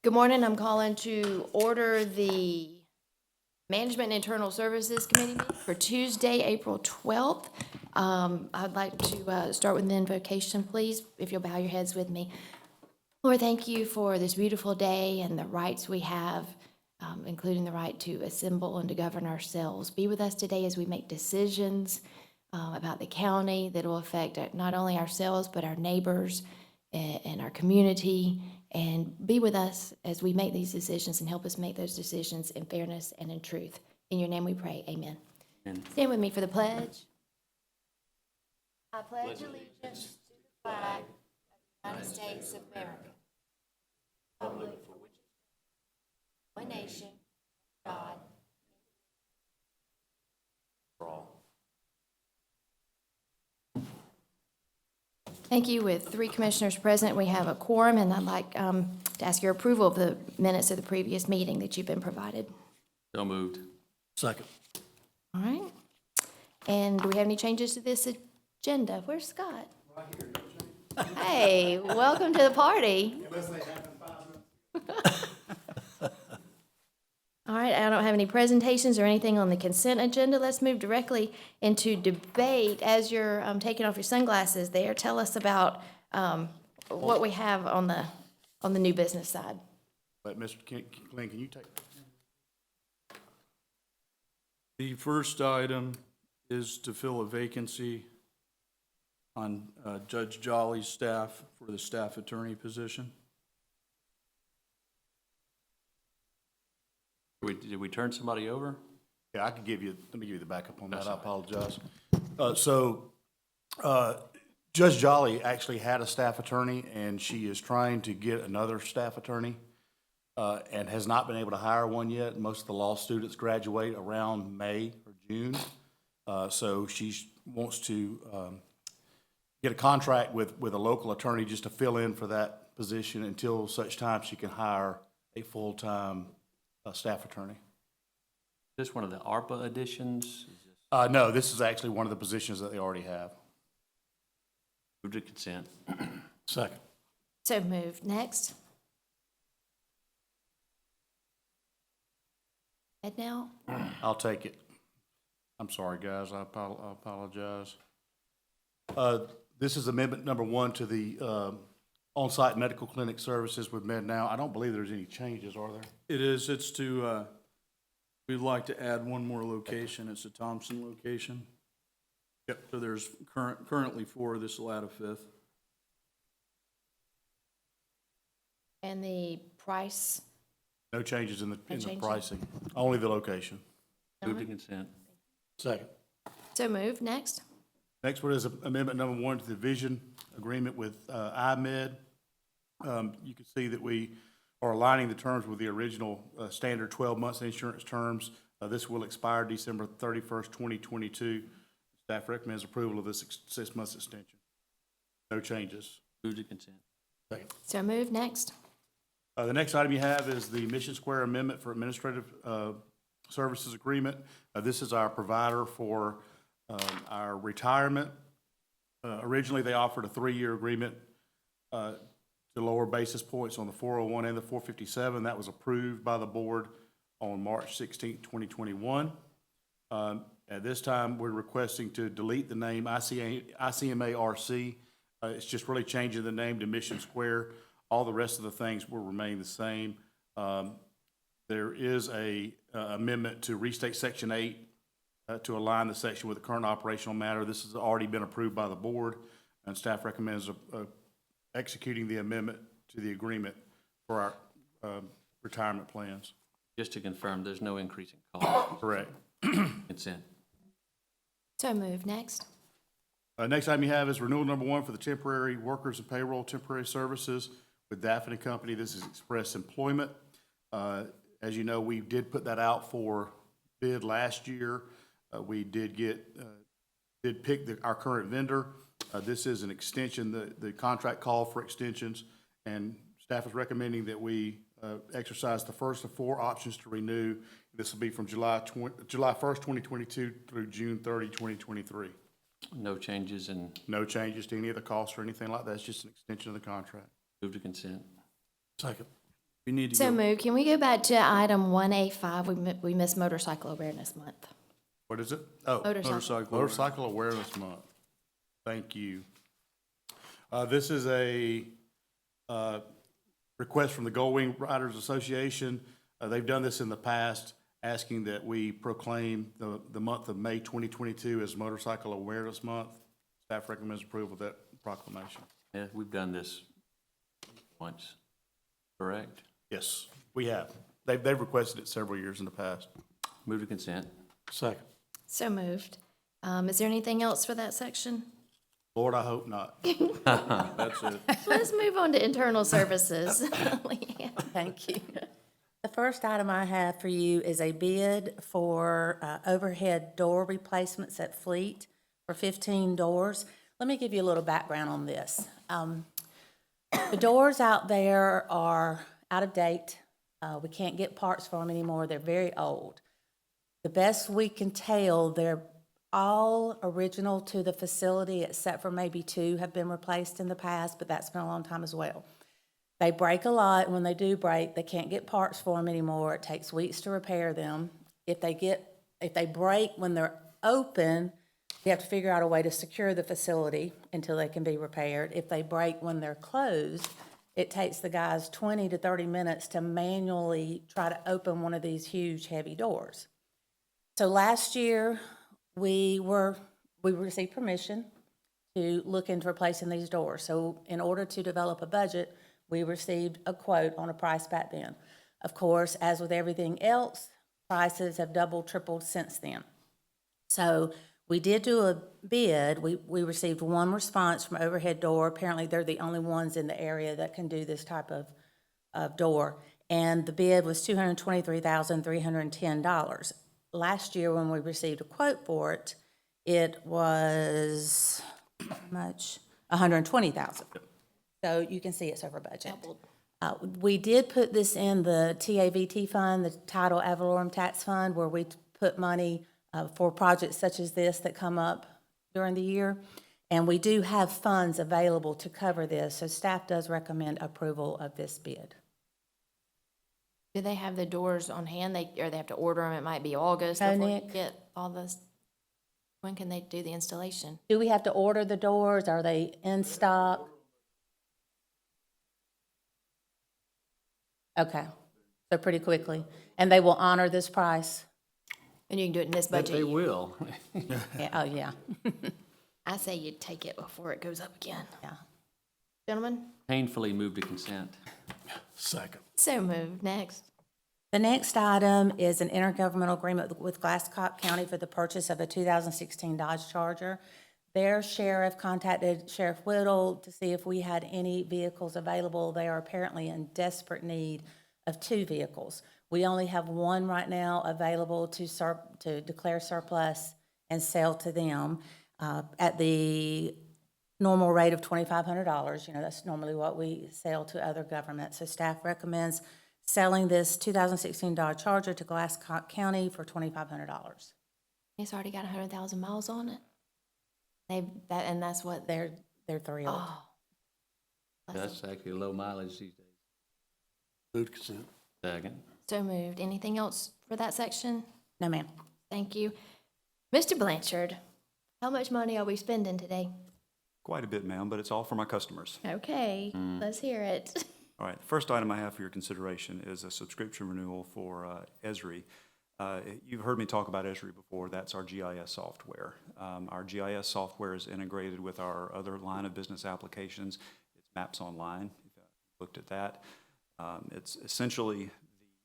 Good morning. I'm calling to order the Management and Internal Services Committee meeting for Tuesday, April 12th. I'd like to start with an invocation, please, if you'll bow your heads with me. Lord, thank you for this beautiful day and the rights we have, including the right to assemble and to govern ourselves. Be with us today as we make decisions about the county that will affect not only ourselves, but our neighbors and our community. And be with us as we make these decisions and help us make those decisions in fairness and in truth. In your name we pray, amen. Amen. Stand with me for the pledge. I pledge allegiance to the flag of the United States of America, republic for which it stands, one nation, God. For all. Thank you. With 3 commissioners present, we have a quorum, and I'd like to ask your approval of the minutes of the previous meeting that you've been provided. So moved. Second. All right. And do we have any changes to this agenda? Where's Scott? Right here. Hey, welcome to the party. Unless they happen 5 minutes. All right, I don't have any presentations or anything on the consent agenda. Let's move directly into debate. As you're taking off your sunglasses there, tell us about what we have on the new business side. But Mr. Glenn, can you take? The first item is to fill a vacancy on Judge Jolly's staff for the staff attorney position. Did we turn somebody over? Yeah, I could give you, let me give you the backup on that. That's I all right. apologize. Judge Jolly actually had a staff attorney, and she is trying to get another staff attorney and has not been able to hire one yet. Most of the law students graduate around May or June. So she wants to get a contract with a local attorney just to fill in for that position until such time she can hire a full-time staff attorney. Is this one of the ARPA additions? No, this is actually one of the positions that they already have. Move to consent. Second. So moved. Next. Ed now? I'll take it. I'm sorry, guys. I apologize. This is amendment number 1 to the on-site medical clinic services with MedNow. I don't believe there's any changes, are there? It is, it's to, we'd like to add one more location. It's a Thompson location. Yep. So there's currently 4, this will add a 5th. And the price? No changes in the changes. pricing, only the location. Move to consent. Second. So moved. Next. Next one is amendment number 1 to the vision agreement with IMED. You can see that we are aligning the terms with the original standard 12 months insurance terms. This will expire December 31st, 2022. Staff recommends approval of this 6 months extension. No changes. Move to consent. Second. So moved. Next. The next item you have is the Mission Square Amendment for Administrative Services Agreement. This is our provider for our retirement. Originally, they offered a 3-year agreement to lower basis points on the 401 and the 457. That was approved by the board on March 16, 2021. At this time, we're requesting to delete the name ICMA-RC. It's just really changing the name to Mission Square. All the rest of the things will remain the same. There is a amendment to restate Section 8 to align the section with the current operational matter. This has already been approved by the board, and staff recommends executing the amendment to the agreement for our retirement plans. Just to confirm, there's no increase in cost. Correct. Consent. So moved. Next. Next item you have is renewal number 1 for the temporary workers and payroll temporary services with Daphne Company. This is Express Employment. As you know, we did put that out for bid last year. We did pick our current vendor. This is an extension. The contract called for extensions, and staff is recommending that we exercise the first of 4 options to renew. This will be from July 1st, 2022 through June 30, 2023. No changes in. No changes to any of the costs or anything like that. It's just an extension of the contract. Move to consent. Second. We need to So go, moved. Can we go back to item 1A5? We missed Motorcycle Awareness Month. What is it? Oh, Motorcycle. Motorcycle Awareness Month. Thank you. This is a request from the Goldwing Riders Association. They've done this in the past, asking that we proclaim the month of May 2022 as Motorcycle Awareness Month. Staff recommends approval of that proclamation. Yeah, we've done this once, correct? Yes, we have. They've requested it several years in the past. Move to consent. Second. So moved. Is there anything else for that section? Lord, I hope not. that's it. Let's move on to internal services. Leanne. Thank you. The first item I have for you is a bid for overhead door replacements at Fleet for 15 doors. Let me give you a little background on this. The doors out there are out of date. We can't get parts for them anymore. They're very old. The best we can tell, they're all original to the facility, except for maybe 2 have been replaced in the past, but that's been a long time as well. They break a lot, and when they do break, they can't get parts for them anymore. It takes weeks to repair them. If they break when they're open, you have to figure out a way to secure the facility until they can be repaired. If they break when they're closed, it takes the guys 20 to 30 minutes to manually try to open one of these huge, heavy doors. So last year, we received permission to look into replacing these doors. So in order to develop a budget, we received a quote on a price back then. Of course, as with everything else, prices have doubled, tripled since then. So we did do a bid. We received 1 response from Overhead Door. Apparently, they're the only ones in the area that can do this type of door. And the bid was $223,310. Last year, when we received a quote for it, it was how much? $120,000. So you can see it's over budget. We did put this in the TAVT fund, the Title Ad Valorem Tax Fund, where we put money for projects such as this that come up during the year. And we do have funds available to cover this, so staff does recommend approval of this bid. Do they have the doors on hand? Or they have to order them? It might be August No, before you Nick. get all this. When can they do the installation? Do we have to order the doors? Are they in stock? Okay, so pretty quickly. And they will honor this price? And you can do it in this But budget they year. will. Yeah, oh, yeah, I say you take it before it goes up again. yeah. Gentlemen, Painfully move to consent. Second. so moved. Next. The next item is an intergovernmental agreement with Glasscock County for the purchase of a 2016 Dodge Charger. Their sheriff contacted Sheriff Whittle to see if we had any vehicles available. They are apparently in desperate need of 2 vehicles. We only have 1 right now available to declare surplus and sell to them at the normal rate of $2,500. You know, that's normally what we sell to other governments. So staff recommends selling this 2016 Dodge Charger to Glasscock County for $2,500. It's already got 100,000 miles on it. And that's what They're thrilled. oh. That's actually low mileage these days. Move to consent. Second. So moved. Anything else for that section? No, ma'am. Thank you. Mr. Blanchard, how much money are we spending today? Quite a bit, ma'am, but it's all for my customers. Okay, let's hear it. All right, the first item I have for your consideration is a subscription renewal for Esri. You've heard me talk about Esri before. That's our GIS software. Our GIS software is integrated with our other line of business applications. It's Maps Online, if you looked at that. It's essentially the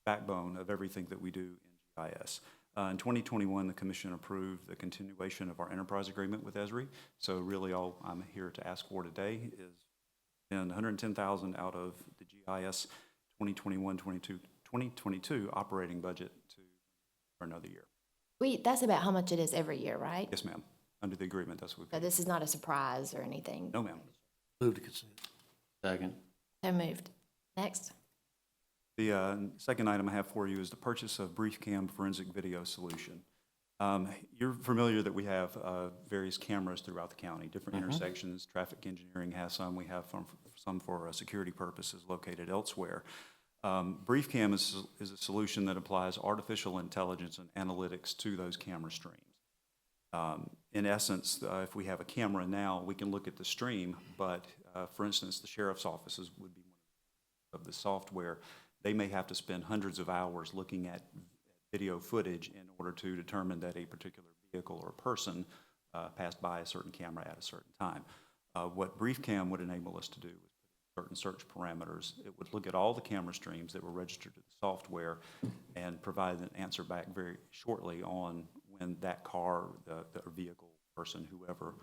backbone of everything that we do in GIS. In 2021, the Commission approved the continuation of our enterprise agreement with Esri. So really all I'm here to ask for today is $110,000 out of the GIS 2021-22 operating budget for another year. That's about how much it is every year, right? Yes, ma'am. Under the agreement, that's what So we've. this is not a surprise or anything. No, ma'am. Move to consent. Second. So moved. Next. The second item I have for you is the purchase of BriefCam forensic video solution. You're familiar that we have various cameras throughout the county, different intersections. Traffic engineering has some. We have some for security purposes located elsewhere. BriefCam is a solution that applies artificial intelligence and analytics to those camera streams. In essence, if we have a camera now, we can look at the stream, but for instance, the sheriff's offices would be one of the software. They may have to spend hundreds of hours looking at video footage in order to determine that a particular vehicle or person passed by a certain camera at a certain time. What BriefCam would enable us to do is put certain search parameters. It would look at all the camera streams that were registered to the software and provide an answer back very shortly on when that car, the vehicle, person, whoever,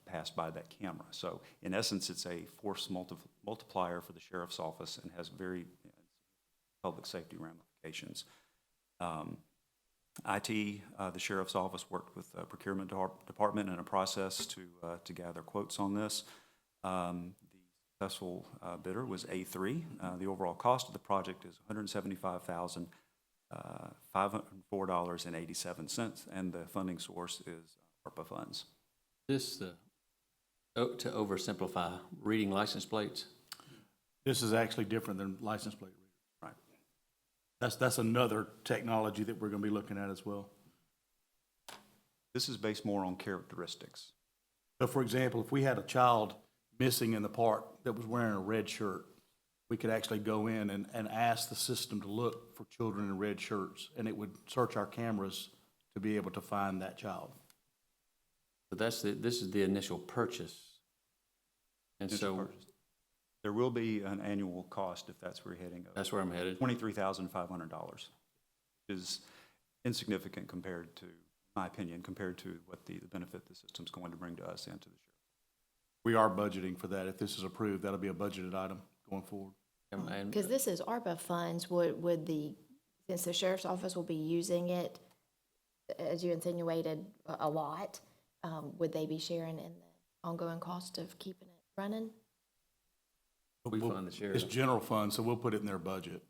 passed by that camera. So in essence, it's a force multiplier for the sheriff's office and has very public safety ramifications. IT, the sheriff's office worked with the procurement department in a process to gather quotes on this. The successful bidder was A3. The overall cost of the project is $175,504.87, and the funding source is ARPA funds. This, to oversimplify, reading license plates? This is actually different than license plate readers. Right. That's another technology that we're going to be looking at as well. This is based more on characteristics. So for example, if we had a child missing in the park that was wearing a red shirt, we could actually go in and ask the system to look for children in red shirts, and it would search our cameras to be able to find that child. But this is the initial purchase. And Initial so purchase. There will be an annual cost, if that's where you're heading. that's where I'm headed. $23,500, which is insignificant compared to, in my opinion, compared to what the benefit the system's going to bring to us and to the sheriff. We are budgeting for that. If this is approved, that'll be a budgeted item going forward. And Because this is ARPA funds, since the sheriff's office will be using it, as you insinuated, a lot, would they be sharing in the ongoing cost of keeping it running? we fund the sheriff. It's general fund, so we'll put it in their budget.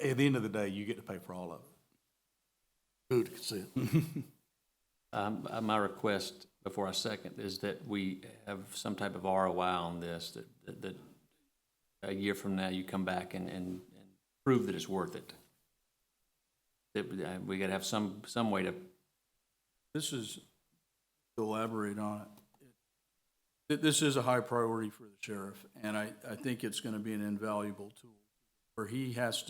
At the end of the day, you get to pay for all of it. Food consent. My request before I second is that we have some type of ROI on this, that a year from now you come back and prove that it's worth it. That we gotta have some way to, This is, to elaborate on it, this is a high priority for the sheriff, and I think it's gonna be an invaluable tool, where he has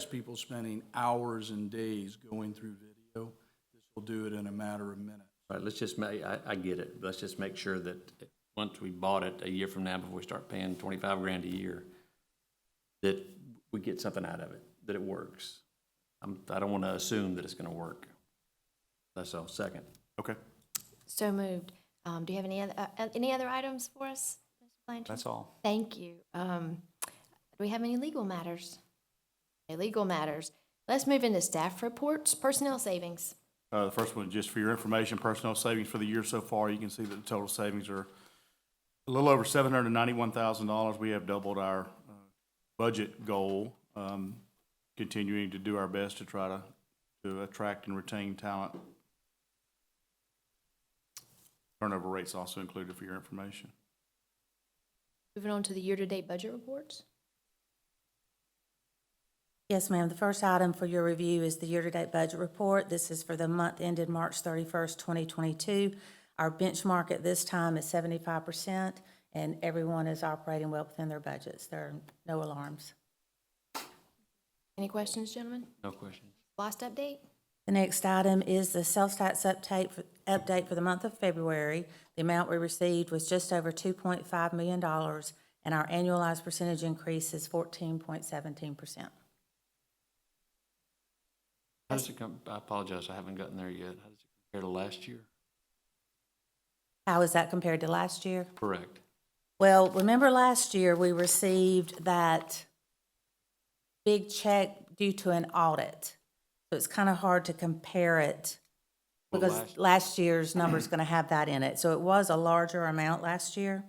people spending hours and days going through video. This will do it in a matter of minutes. right, let's just make, I get it, let's just make sure that once we bought it a year from now, before we start paying $25,000 a year, that we get something out of it, that it works. I don't wanna assume that it's gonna work. That's all, second. Okay. So moved. Do you have any other items for us, Mr. Blanchard? That's all. Thank you. Do we have any legal matters? Okay, legal matters. Let's move into staff reports, personnel savings. The first one, just for your information, personnel savings for the year so far, you can see that the total savings are a little over $791,000. We have doubled our budget goal, continuing to do our best to try to attract and retain talent. Turnover rates also included for your information. Moving on to the year-to-date budget reports. Yes, ma'am. The first item for your review is the year-to-date budget report. This is for the month ended March 31st, 2022. Our benchmark at this time is 75%, and everyone is operating well within their budgets. There are no alarms. Any questions, gentlemen? No questions. Last update? The next item is the sales tax update for the month of February. The amount we received was just over $2.5 million, and our annualized percentage increase is 14.17%. How does it come, I apologize, I haven't gotten there yet. How does it compare to last year? How is that compared to last year? Correct. Well, remember last year, we received that big check due to an audit. So it's kind of hard to compare it Well, because last year's number is going to have that in it. So it was a larger amount last year.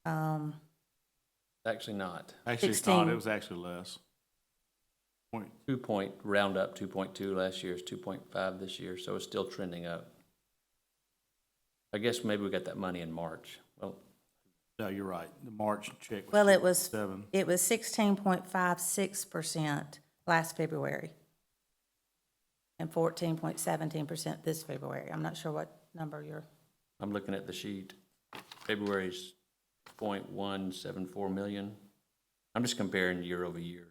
Actually not. Actually, it's 16. not. It was actually less. Round up 2.2 last year is 2.5 this year, so it's still trending up. I guess maybe we got that money in March. Well, No, you're right. The March check was Well, it was 7. 16.56% last February and 14.17% this February. I'm not sure what number you're, I'm looking at the sheet. February's 0.174 million. I'm just comparing year over year.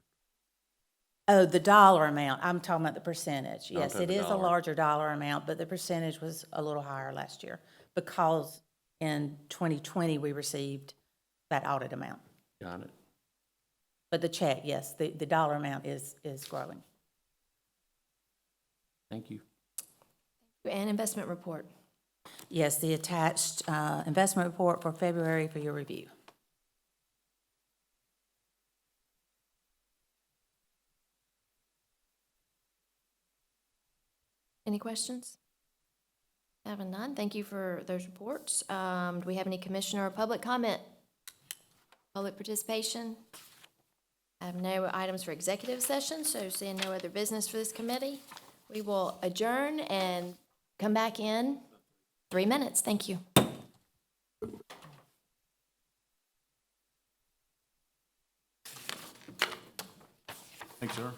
oh, the dollar amount. I'm talking about the percentage. I'm Yes, talking it is a dollar. larger dollar amount, but the percentage was a little higher last year because in 2020, we received that audit amount. Got it. But the check, yes, the dollar amount is growing. Thank you. And investment report. Yes, the attached investment report for February for your review. Any questions? Having none, thank you for those reports. Do we have any commissioner or public comment? Public participation? I have no items for executive session, so seeing no other business for this committee, we will adjourn and come back in 3 minutes. Thank you. Thanks, sir.